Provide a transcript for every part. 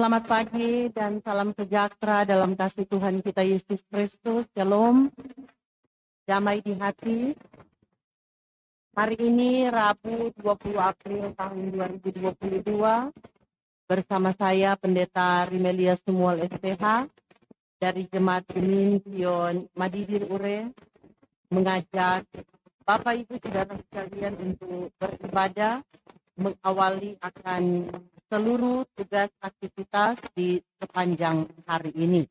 Selamat pagi dan salam sejahtera dalam kasih Tuhan kita Yesus Kristus. Shalom, damai di hati. Hari ini Rabu 20 April tahun 2022 bersama saya Pendeta Rimelia Sumual SPH dari Jemaat Bening Zion Madidir Ure mengajak Bapak Ibu Saudara sekalian untuk beribadah mengawali akan seluruh tugas aktivitas di sepanjang hari ini.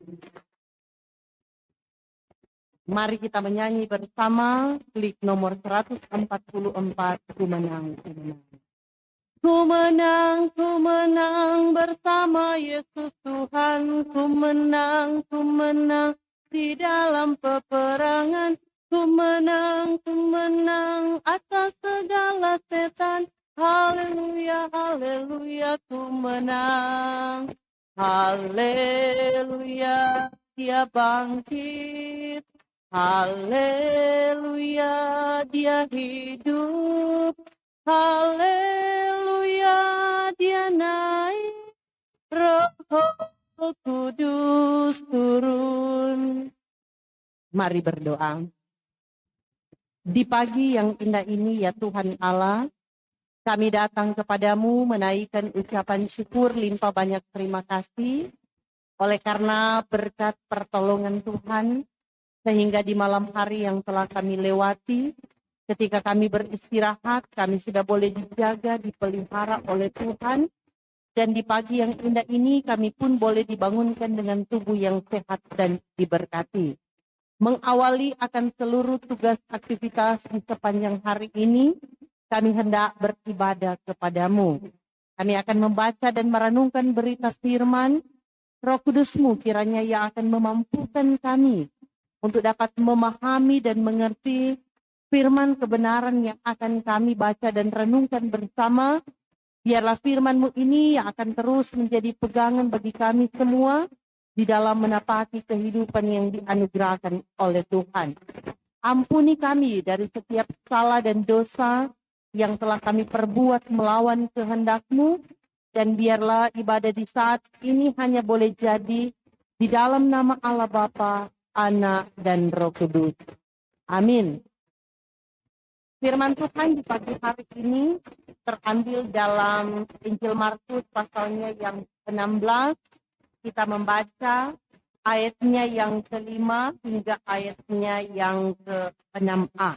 Mari kita menyanyi bersama klik nomor 144, Ku menang, ku menang. Ku menang, ku menang bersama Yesus Tuhan. Ku menang di dalam peperangan. Ku menang atas segala setan. Haleluya, haleluya, ku menang. Haleluya, dia bangkit. Haleluya, dia hidup. Haleluya, dia naik. Roh Kudus turun. Mari berdoa. Di pagi yang indah ini ya Tuhan Allah, kami datang kepadamu menaikkan ucapan syukur limpah banyak terima kasih oleh karena berkat pertolongan Tuhan sehingga di malam hari yang telah kami lewati ketika kami beristirahat kami sudah boleh dijaga, dipelihara oleh Tuhan dan di pagi yang indah ini kami pun boleh dibangunkan dengan tubuh yang sehat dan diberkati. Mengawali akan seluruh tugas aktivitas di sepanjang hari ini, kami hendak beribadah kepadamu. Kami akan membaca dan merenungkan berita firman. Roh Kudus-Mu kiranya yang akan memampukan kami untuk dapat memahami dan mengerti firman kebenaran yang akan kami baca dan renungkan bersama. Biarlah firman-Mu ini yang akan terus menjadi pegangan bagi kami semua di dalam menapaki kehidupan yang dianugerahkan oleh Tuhan. Ampuni kami dari setiap salah dan dosa yang telah kami perbuat melawan kehendak-Mu, dan biarlah ibadah di saat ini hanya boleh jadi di dalam nama Allah Bapa, Anak, dan Roh Kudus. Amin. Firman Tuhan di pagi hari ini terambil dalam Injil Markus pasalnya yang ke-16. Kita membaca ayatnya yang ke-5 hingga ayatnya yang ke-6a.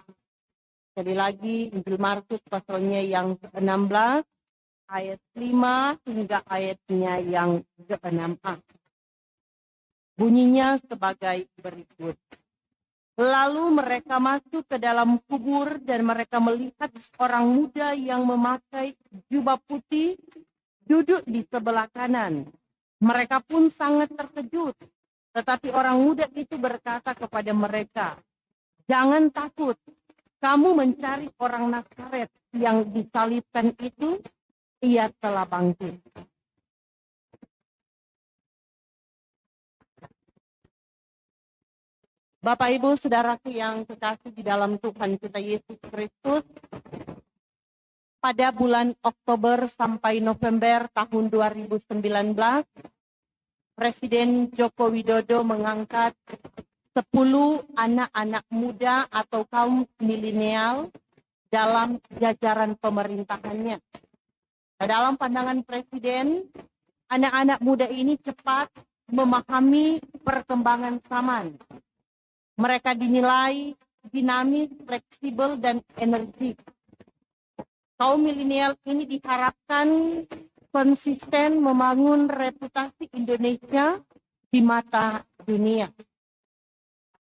Sekali lagi, Injil Markus pasalnya yang ke-16, ayat 5 hingga ayatnya yang ke-6a. Bunyinya sebagai berikut. Lalu mereka masuk ke dalam kubur dan mereka melihat seorang muda yang memakai jubah putih duduk di sebelah kanan. Mereka pun sangat terkejut. Tetapi orang muda itu berkata kepada mereka, "Jangan takut. Kamu mencari orang Nazaret yang disalibkan itu, ia telah bangkit." Bapak Ibu Saudaraku yang kekasih di dalam Tuhan kita Yesus Kristus, pada bulan Oktober sampai November tahun 2019, Presiden Joko Widodo mengangkat 10 anak-anak muda atau kaum milenial dalam jajaran pemerintahannya. Dalam pandangan Presiden, anak-anak muda ini cepat memahami perkembangan zaman. Mereka dinilai dinamis, fleksibel, dan energik. Kaum milenial ini diharapkan konsisten membangun reputasi Indonesia di mata dunia.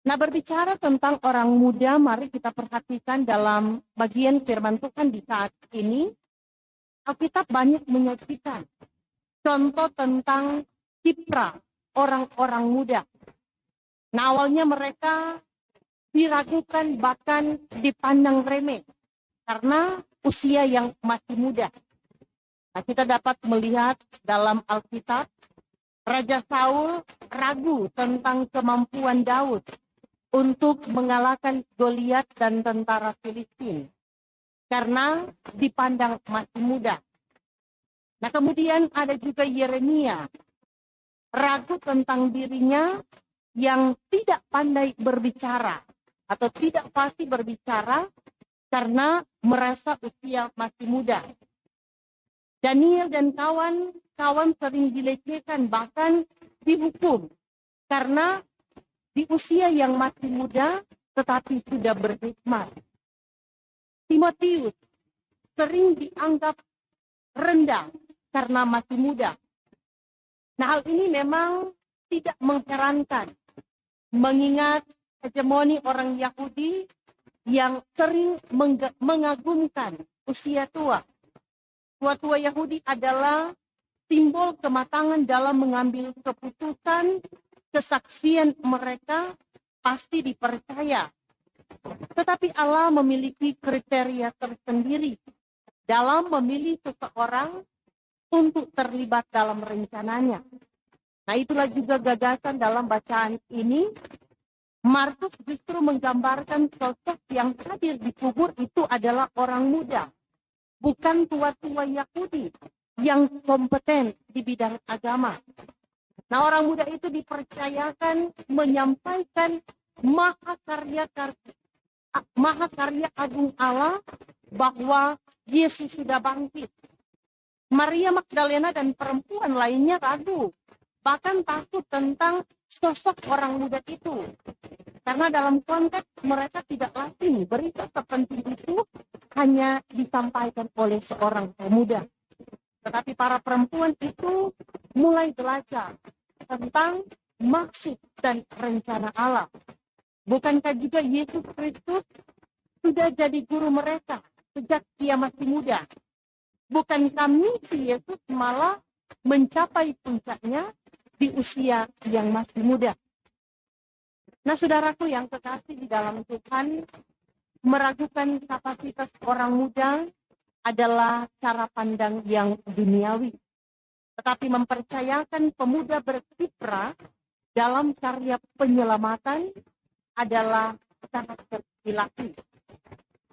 Nah, berbicara tentang orang muda, mari kita perhatikan dalam bagian firman Tuhan di saat ini. Alkitab banyak menyajikan contoh tentang kiprah orang-orang muda. Nah, awalnya mereka diragukan bahkan dipandang remeh karena usia yang masih muda. Nah, kita dapat melihat dalam Alkitab, Raja Saul ragu tentang kemampuan Daud untuk mengalahkan Goliat dan tentara Filistin karena dipandang masih muda. Nah, kemudian ada juga Yeremia ragu tentang dirinya, yang tidak pandai berbicara atau tidak pasti berbicara karena merasa usia masih muda. Daniel dan kawan-kawan sering dilecehkan, bahkan dihukum karena di usia yang masih muda tetapi sudah berhikmat. Timotius sering dianggap rendah karena masih muda. Nah, hal ini memang tidak mengherankan, mengingat hegemoni orang Yahudi yang sering mengagumkan usia tua. Tua-tua Yahudi adalah simbol kematangan dalam mengambil keputusan, kesaksian mereka pasti dipercaya. Tetapi Allah memiliki kriteria tersendiri dalam memilih seseorang untuk terlibat dalam rencananya. Nah, itulah juga gagasan dalam bacaan ini. Markus justru menggambarkan sosok yang hadir di kubur itu adalah orang muda, bukan tua-tua Yahudi yang kompeten di bidang agama. Nah, orang muda itu dipercayakan menyampaikan mahakarya agung Allah bahwa Yesus sudah bangkit. Maria Magdalena dan perempuan lainnya ragu, bahkan takut tentang sosok orang muda itu. Karena dalam konteks mereka tidak lazim berita sepenting itu hanya disampaikan oleh seorang pemuda. Tetapi para perempuan itu mulai belajar tentang maksud dan rencana Allah. Bukankah juga Yesus Kristus sudah jadi guru mereka sejak ia masih muda? Bukankah misi Yesus malah mencapai puncaknya di usia yang masih muda? Nah, saudaraku yang kekasih di dalam Tuhan, meragukan kapasitas orang muda adalah cara pandang yang duniawi. Tetapi mempercayakan pemuda berkiprah dalam karya penyelamatan adalah sangat dilatih.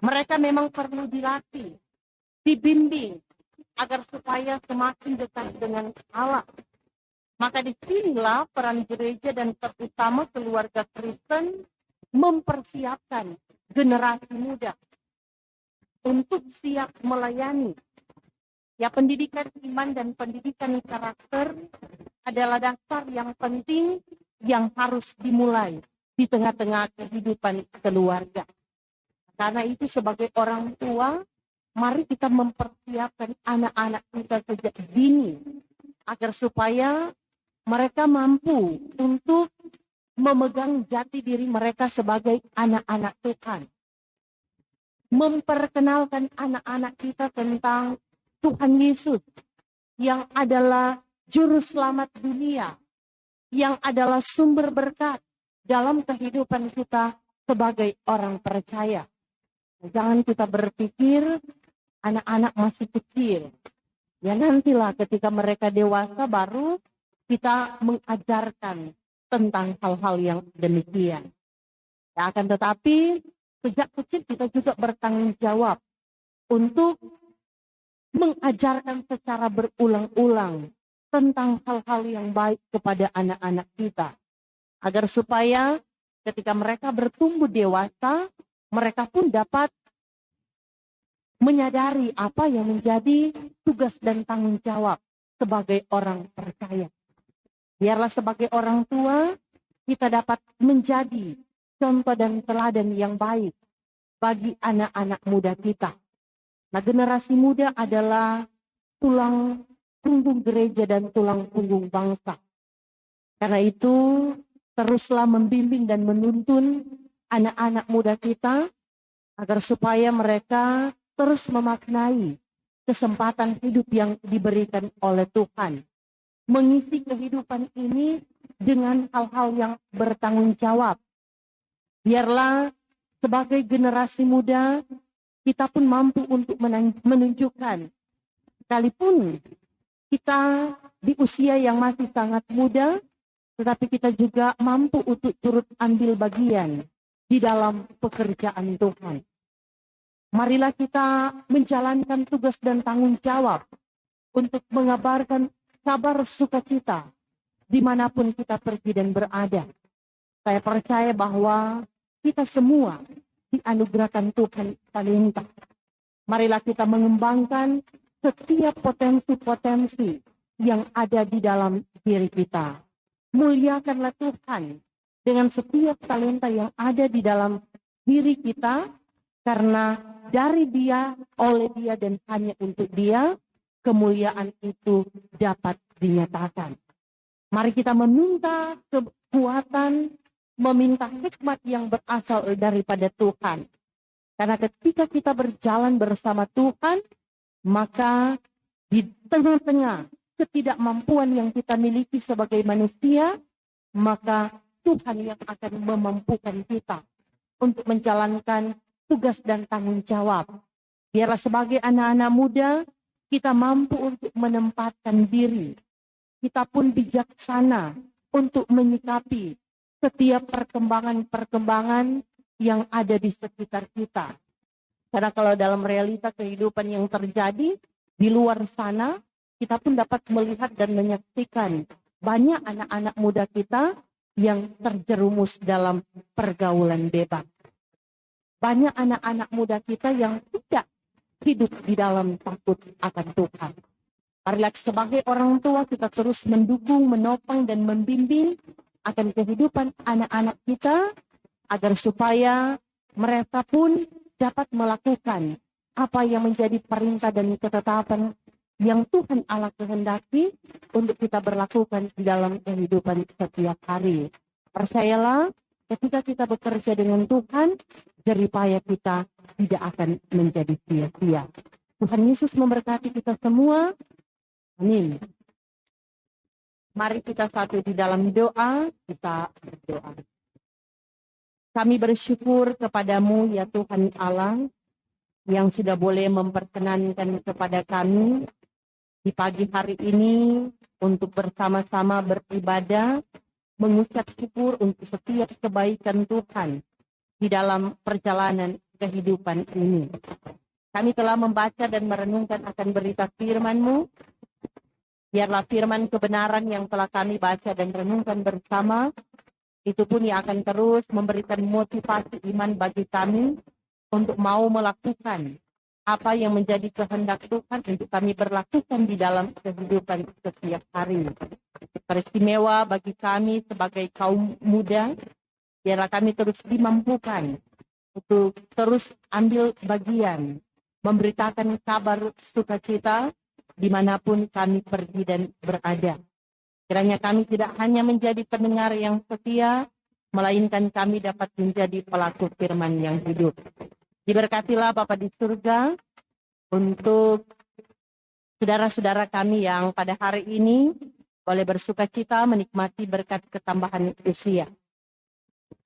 Mereka memang perlu dilatih, dibimbing, agar supaya semakin dekat dengan Allah. Maka disinilah peran gereja dan terutama keluarga Kristen mempersiapkan generasi muda untuk siap melayani. Ya, pendidikan iman dan pendidikan karakter adalah dasar yang penting yang harus dimulai di tengah-tengah kehidupan keluarga. Karena itu sebagai orang tua, mari kita mempersiapkan anak-anak kita sejak dini agar supaya mereka mampu untuk memegang jati diri mereka sebagai anak-anak Tuhan. Memperkenalkan anak-anak kita tentang Tuhan Yesus yang adalah juru selamat dunia, yang adalah sumber berkat dalam kehidupan kita sebagai orang percaya. Jangan kita berpikir anak-anak masih kecil. Ya, nantilah ketika mereka dewasa baru kita mengajarkan tentang hal-hal yang demikian. Ya, akan tetapi sejak kecil kita juga bertanggung jawab untuk mengajarkan secara berulang-ulang tentang hal-hal yang baik kepada anak-anak kita. Agar supaya ketika mereka bertumbuh dewasa, mereka pun dapat menyadari apa yang menjadi tugas dan tanggung jawab sebagai orang percaya. Biarlah sebagai orang tua, kita dapat menjadi contoh dan teladan yang baik bagi anak-anak muda kita. Nah, generasi muda adalah tulang punggung gereja dan tulang punggung bangsa. Karena itu, teruslah membimbing dan menuntun anak-anak muda kita agar supaya mereka terus memaknai kesempatan hidup yang diberikan oleh Tuhan. Mengisi kehidupan ini dengan hal-hal yang bertanggung jawab. Biarlah sebagai generasi muda, kita pun mampu untuk menunjukkan, sekalipun kita di usia yang masih sangat muda, tetapi kita juga mampu untuk turut ambil bagian di dalam pekerjaan Tuhan. Marilah kita menjalankan tugas dan tanggung jawab untuk mengabarkan kabar sukacita dimanapun kita pergi dan berada. Saya percaya bahwa kita semua dianugerahkan Tuhan talenta. Marilah kita mengembangkan setiap potensi-potensi yang ada di dalam diri kita. Muliakanlah Tuhan dengan setiap talenta yang ada di dalam diri kita, karena dari Dia, oleh Dia, dan hanya untuk Dia, kemuliaan itu dapat dinyatakan. Mari kita meminta kekuatan, meminta hikmat yang berasal daripada Tuhan. Karena ketika kita berjalan bersama Tuhan, maka di tengah-tengah ketidakmampuan yang kita miliki sebagai manusia, maka Tuhan yang akan memampukan kita untuk menjalankan tugas dan tanggung jawab. Biarlah sebagai anak-anak muda, kita mampu untuk menempatkan diri. Kita pun bijaksana untuk menyikapi setiap perkembangan-perkembangan yang ada di sekitar kita. Karena kalau dalam realita kehidupan yang terjadi di luar sana, kita pun dapat melihat dan menyaksikan banyak anak-anak muda kita yang terjerumus dalam pergaulan bebas. Banyak anak-anak muda kita yang tidak hidup di dalam takut akan Tuhan. Marilah sebagai orang tua kita terus mendukung, menopang, dan membimbing akan kehidupan anak-anak kita, agar supaya mereka pun dapat melakukan apa yang menjadi perintah dan ketetapan yang Tuhan Allah kehendaki untuk kita berlakukan di dalam kehidupan setiap hari. Percayalah, ketika kita bekerja dengan Tuhan, jeripaya kita tidak akan menjadi sia-sia. Tuhan Yesus memberkati kita semua. Amin. Mari kita satu di dalam doa, kita berdoa. Kami bersyukur kepadamu ya Tuhan Allah, yang sudah boleh memperkenankan kepada kami di pagi hari ini untuk bersama-sama beribadah, mengucap syukur untuk setiap kebaikan Tuhan di dalam perjalanan kehidupan ini. Kami telah membaca dan merenungkan akan berita firman-Mu. Biarlah firman kebenaran yang telah kami baca dan renungkan bersama, itu pun yang akan terus memberikan motivasi iman bagi kami untuk mau melakukan apa yang menjadi kehendak Tuhan untuk kami berlakukan di dalam kehidupan setiap hari. Teristimewa bagi kami sebagai kaum muda, biarlah kami terus dimampukan untuk terus ambil bagian, memberitakan kabar sukacita dimanapun kami pergi dan berada. Kiranya kami tidak hanya menjadi pendengar yang setia, melainkan kami dapat menjadi pelaku firman yang hidup. Diberkatilah Bapa di surga untuk saudara-saudara kami yang pada hari ini boleh bersukacita menikmati berkat ketambahan usia.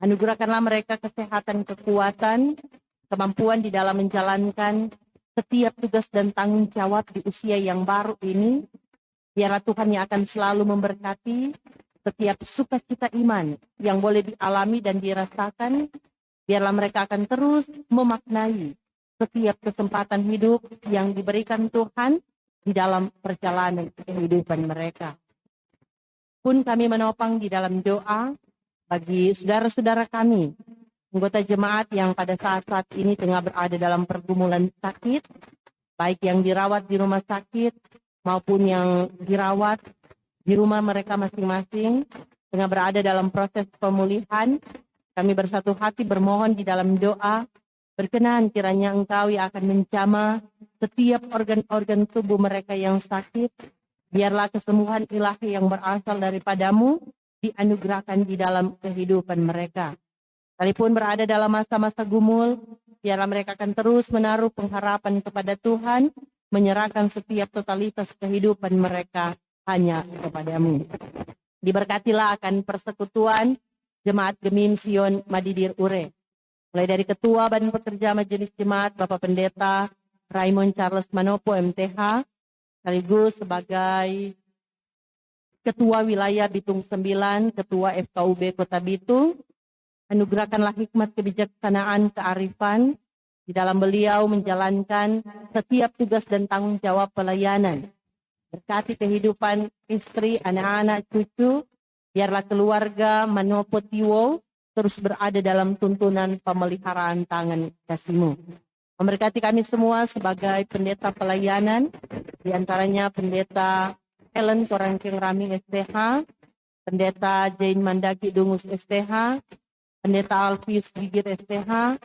Anugerahkanlah mereka kesehatan, kekuatan, kemampuan di dalam menjalankan setiap tugas dan tanggung jawab di usia yang baru ini. Biarlah Tuhan yang akan selalu memberkati setiap sukacita iman yang boleh dialami dan dirasakan. Biarlah mereka akan terus memaknai setiap kesempatan hidup yang diberikan Tuhan di dalam perjalanan kehidupan mereka. Pun kami menopang di dalam doa bagi saudara-saudara kami, anggota jemaat yang pada saat-saat ini tengah berada dalam pergumulan sakit, baik yang dirawat di rumah sakit maupun yang dirawat di rumah mereka masing-masing, tengah berada dalam proses pemulihan. Kami bersatu hati bermohon di dalam doa, berkenan kiranya Engkau yang akan menjamah setiap organ-organ tubuh mereka yang sakit. Biarlah kesembuhan ilahi yang berasal daripada-Mu dianugerahkan di dalam kehidupan mereka. Sekalipun berada dalam masa-masa gumul, biarlah mereka akan terus menaruh pengharapan kepada Tuhan, menyerahkan setiap totalitas kehidupan mereka hanya kepada-Mu. Diberkatilah akan persekutuan Jemaat Gemim Sion Madidir Ure. Mulai dari Ketua Badan Pekerja Majelis Jemaat Bapak Pendeta Raymond Charles Manopo MTH, sekaligus sebagai Ketua Wilayah Bitung 9, Ketua FKUB Kota Bitung. Anugerahkanlah hikmat kebijaksanaan, kearifan di dalam beliau menjalankan setiap tugas dan tanggung jawab pelayanan. Berkati kehidupan istri, anak-anak, cucu, Biarlah keluarga Manopotiwo terus berada dalam tuntunan pemeliharaan tangan kasih-Mu. Memberkati kami semua sebagai pendeta pelayanan, diantaranya pendeta Helen Korangkeng Raming STH, pendeta Jane Mandaki Dungus STH, pendeta Alfius Gigir STH,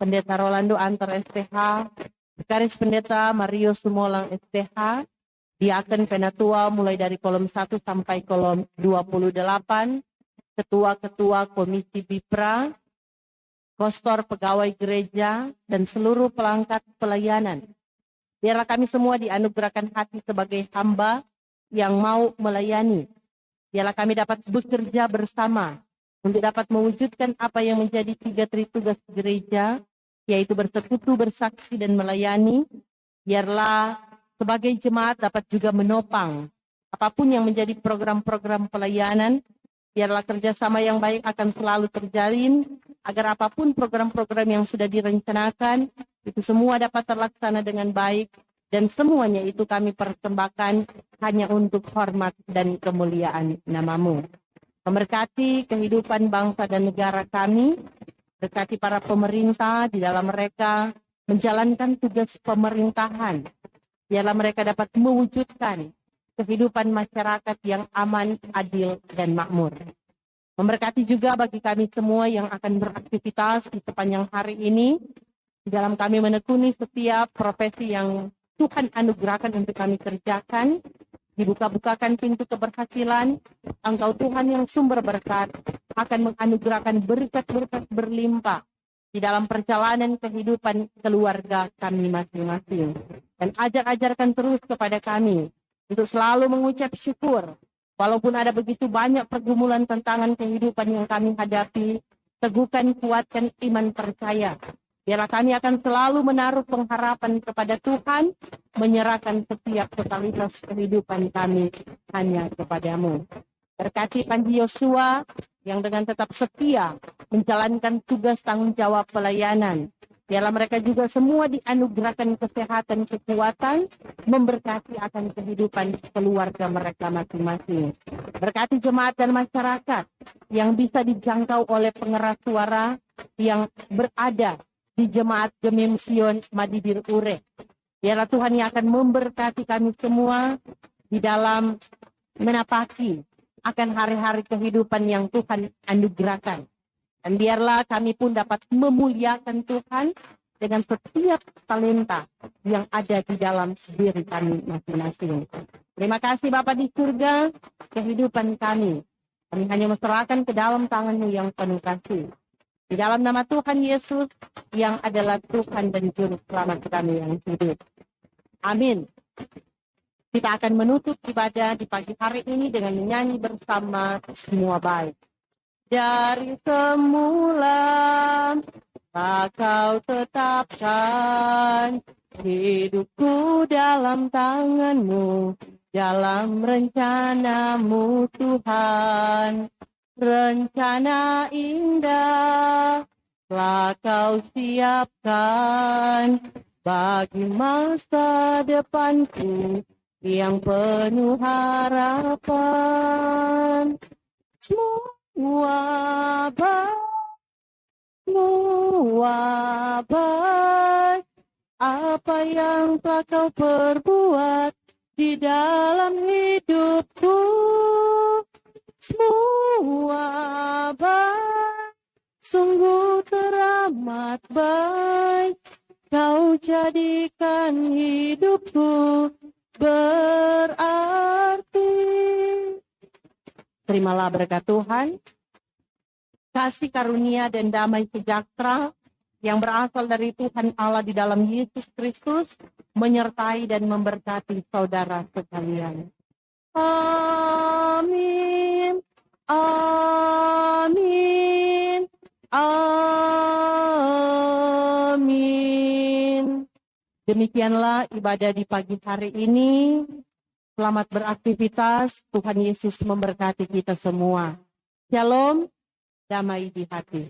pendeta Rolando Antar STH, Sekretaris Pendeta Mario Sumolang STH, Diaken Penatua mulai dari kolom 1 sampai kolom 28, ketua-ketua Komisi BIPRA, kostor pegawai gereja, dan seluruh pelangkat pelayanan. Biarlah kami semua dianugerahkan hati sebagai hamba yang mau melayani. Biarlah kami dapat bekerja bersama untuk dapat mewujudkan apa yang menjadi 3 tritugas gereja, yaitu bersekutu, bersaksi, dan melayani. Biarlah sebagai jemaat dapat juga menopang apapun yang menjadi program-program pelayanan. Biarlah kerjasama yang baik akan selalu terjalin, agar apapun program-program yang sudah direncanakan, itu semua dapat terlaksana dengan baik, dan semuanya itu kami persembahkan hanya untuk hormat dan kemuliaan nama-Mu. Memberkati kehidupan bangsa dan negara kami, berkati para pemerintah di dalam mereka menjalankan tugas pemerintahan. Biarlah mereka dapat mewujudkan kehidupan masyarakat yang aman, adil, dan makmur. Memberkati juga bagi kami semua yang akan beraktivitas di sepanjang hari ini, di dalam kami menekuni setiap profesi yang Tuhan anugerahkan untuk kami kerjakan. Dibuka-bukakan pintu keberhasilan. Engkau Tuhan yang sumber berkat akan menganugerahkan berkat-berkat berlimpah di dalam perjalanan kehidupan keluarga kami masing-masing. Dan ajarkan terus kepada kami untuk selalu mengucap syukur. Walaupun ada begitu banyak pergumulan tantangan kehidupan yang kami hadapi, teguhkan, kuatkan iman percaya. Biarlah kami akan selalu menaruh pengharapan kepada Tuhan, menyerahkan setiap totalitas kehidupan kami hanya kepada-Mu. Berkati Panji Yosua yang dengan tetap setia menjalankan tugas tanggung jawab pelayanan. Biarlah mereka juga semua dianugerahkan kesehatan, kekuatan, memberkati akan kehidupan keluarga mereka masing-masing. Berkati jemaat dan masyarakat yang bisa dijangkau oleh pengeras suara yang berada di Jemaat Gemim Sion Madibir Ure. Biarlah Tuhan yang akan memberkati kami semua di dalam menapaki akan hari-hari kehidupan yang Tuhan anugerahkan. Dan biarlah kami pun dapat memuliakan Tuhan dengan setiap talenta yang ada di dalam diri kami masing-masing. Terima kasih Bapa di surga, kehidupan kami. Kami hanya menyerahkan ke dalam tangan-Mu yang penuh kasih. Di dalam nama Tuhan Yesus yang adalah Tuhan dan Juru Selamat kami yang hidup. Amin. Kita akan menutup ibadah di pagi hari ini dengan menyanyi bersama Semua Baik. Dari semula Kau tetapkan hidupku dalam tangan-Mu, dalam rencana-Mu Tuhan. Rencana indah telah Kau siapkan bagi masa depanku yang penuh harapan. Semua baik, apa yang telah Kau perbuat di dalam hidupku. Semua baik, sungguh teramat baik. Kau jadikan hidupku berarti. Terimalah berkat Tuhan, kasih karunia dan damai sejahtera yang berasal dari Tuhan Allah di dalam Yesus Kristus menyertai dan memberkati saudara sekalian. Amin. Amin. Amin. Demikianlah ibadah di pagi hari ini. Selamat beraktivitas. Tuhan Yesus memberkati kita semua. Shalom, damai di hati.